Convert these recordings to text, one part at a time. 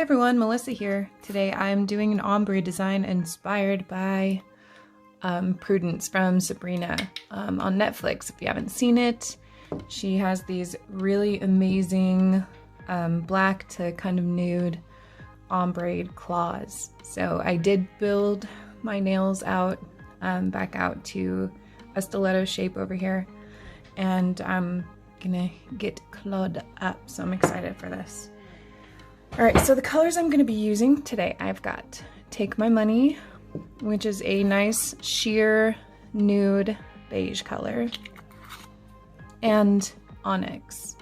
everyone, Melissa here. Today I'm doing an ombre design inspired by Prudence from Sabrina on Netflix. If you haven't seen it, she has these really amazing black to kind of nude ombre claws. So I did build my nails out back out to a stiletto shape over here, and I'm gonna get clawed up, so I'm excited for this. Alright, so the colors I'm going to be using today, I've got Take My Money, which is a nice sheer nude beige color, and Onyx.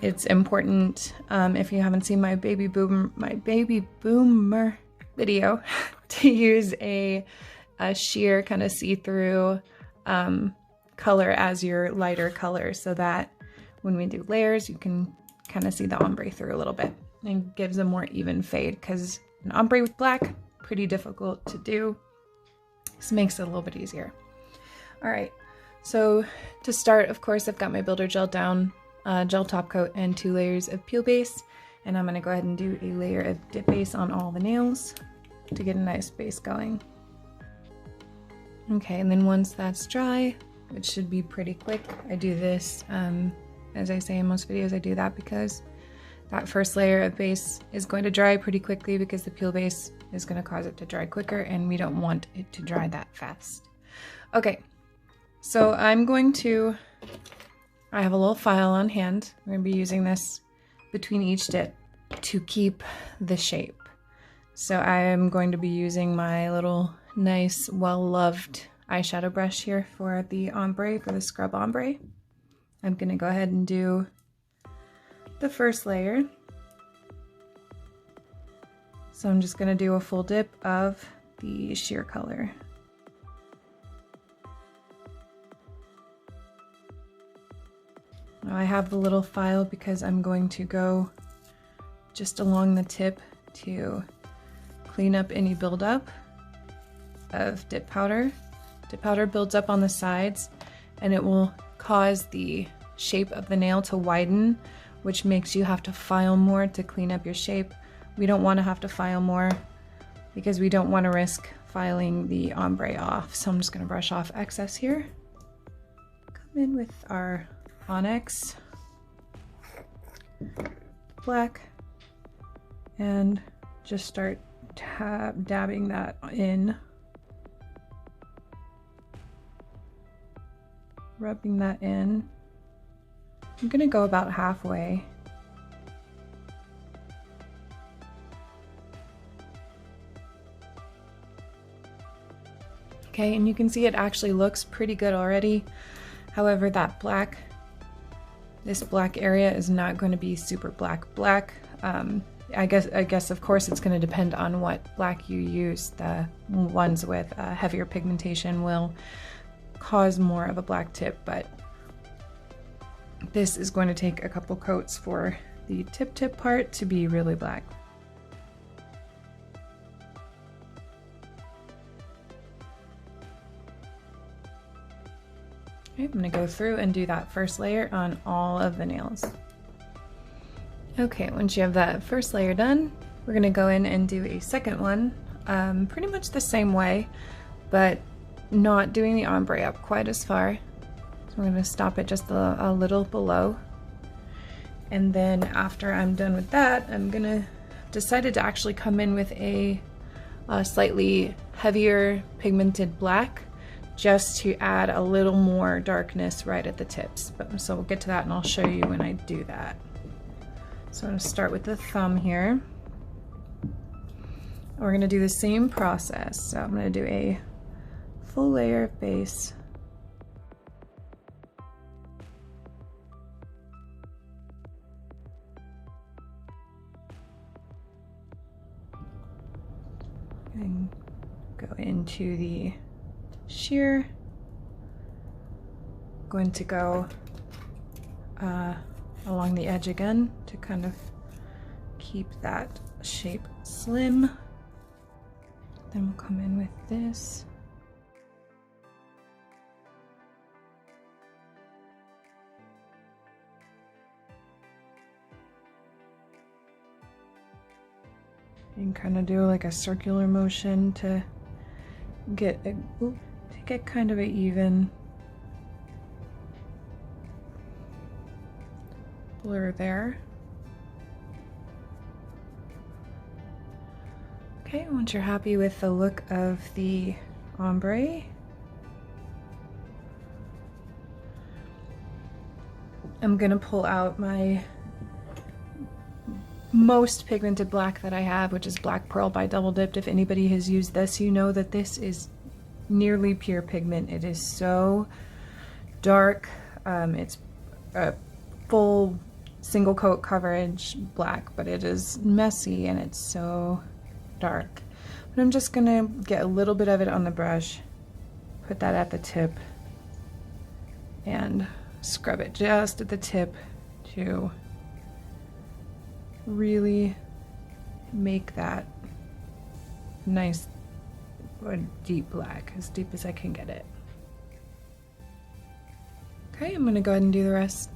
It's important, if you haven't seen my baby boomer video, to use a sheer kind of see-through color as your lighter color, so that when we do layers you can kind of see the ombre through a little bit and gives a more even fade, because an ombre with black, pretty difficult to do. This makes it a little bit easier. All right, so to start, of course, I've got my builder gel down, gel top coat, and 2 layers of peel base, and I'm going to go ahead and do a layer of dip base on all the nails to get a nice base going. Okay, and then once that's dry, which should be pretty quick, I do this as I say in most videos, I do that because that first layer of base is going to dry pretty quickly, because the peel base is going to cause it to dry quicker, and we don't want it to dry that fast. Okay, so I have a little file on hand. I'm going to be using this between each dip to keep the shape. So I am going to be using my little nice, well-loved eyeshadow brush here for the ombre, for the scrub ombre. I'm going to go ahead and do the first layer. So I'm just going to do a full dip of the sheer color. Now I have the little file because I'm going to go just along the tip to clean up any buildup of dip powder. Dip powder builds up on the sides, and it will cause the shape of the nail to widen, which makes you have to file more to clean up your shape. We don't want to have to file more because we don't want to risk filing the ombre off. So I'm just going to brush off excess here. Come in with our Onyx black and just start dabbing that in. Rubbing that in. I'm gonna go about halfway. Okay, and you can see it actually looks pretty good already. However, this black area is not going to be super black. I guess of course it's going to depend on what black you use. The ones with heavier pigmentation will cause more of a black tip, but this is going to take a couple coats for the tip part to be really black. Okay, I'm going to go through and do that first layer on all of the nails. Okay, once you have that first layer done, we're going to go in and do a second one, pretty much the same way, but not doing the ombre up quite as far. So I'm going to stop it just a little below. And then after I'm done with that, I'm going to decided to actually come in with a slightly heavier pigmented black, just to add a little more darkness right at the tips. So we'll get to that and I'll show you when I do that. So I'm going to start with the thumb here. We're going to do the same process. So I'm going to do a full layer of base. And go into the sheer. Going to go along the edge again to kind of keep that shape slim. Then we'll come in with this. and kind of do like a circular motion to get kind of an even blur there. Okay, once you're happy with the look of the ombre, I'm gonna pull out my most pigmented black that I have, which is Black Pearl by Double Dipped. If anybody has used this, you know that this is nearly pure pigment. It is so dark. It's a full single coat coverage black, but it is messy and it's so dark. But I'm just gonna get a little bit of it on the brush, put that at the tip, and scrub it just at the tip to really make that nice deep black, as deep as I can get it. Okay, I'm gonna go ahead and do the rest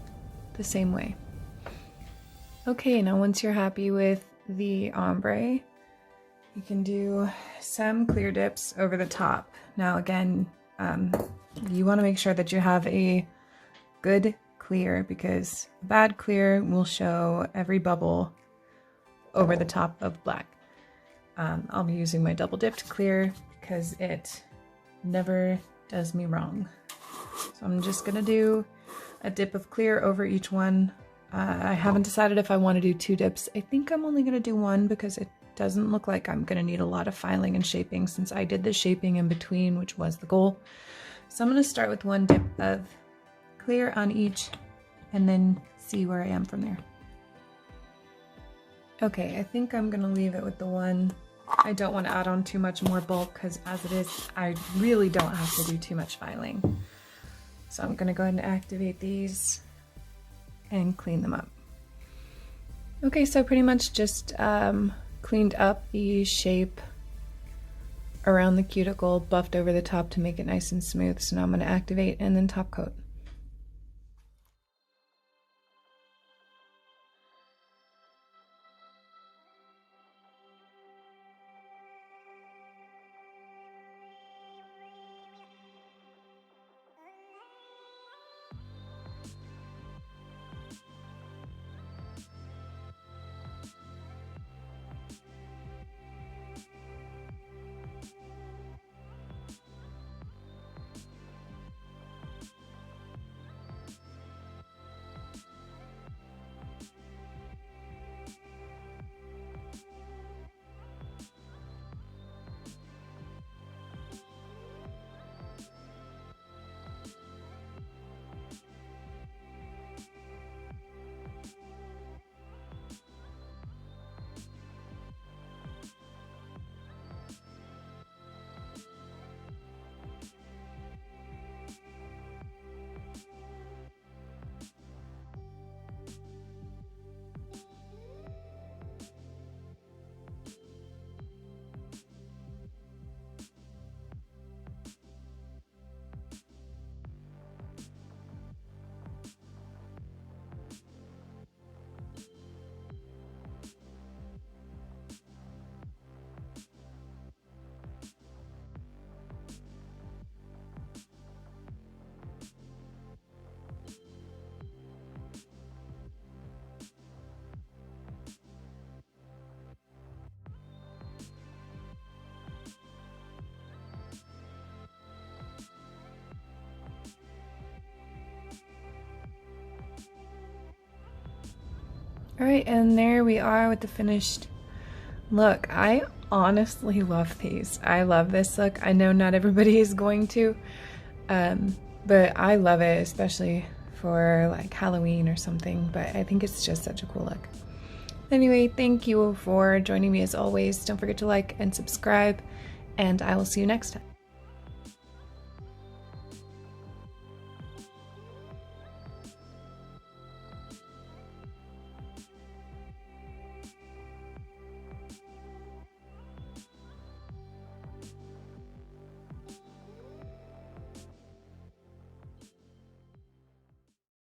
the same way. Okay, now once you're happy with the ombre, you can do some clear dips over the top. Now again, you want to make sure that you have a good clear, because a bad clear will show every bubble over the top of black. I'll be using my double dipped clear because it never does me wrong. So I'm just gonna do a dip of clear over each one. I haven't decided if I want to do 2 dips. I think I'm only gonna do 1 because it doesn't look like I'm gonna need a lot of filing and shaping since I did the shaping in between, which was the goal. So I'm gonna start with 1 dip of clear on each and then see where I am from there. Okay, I think I'm gonna leave it with the 1. I don't want to add on too much more bulk because as it is, I really don't have to do too much filing. So I'm gonna go ahead and activate these and clean them up. Okay, so pretty much just cleaned up the shape around the cuticle, buffed over the top to make it nice and smooth. So now I'm gonna activate and then top coat. All right, and there we are with the finished look. I honestly love these. I love this look. I know not everybody is going to, but I love it, especially for like Halloween or something, but I think it's just such a cool look. Anyway, thank you for joining me as always. Don't forget to like and subscribe, and I will see you next time.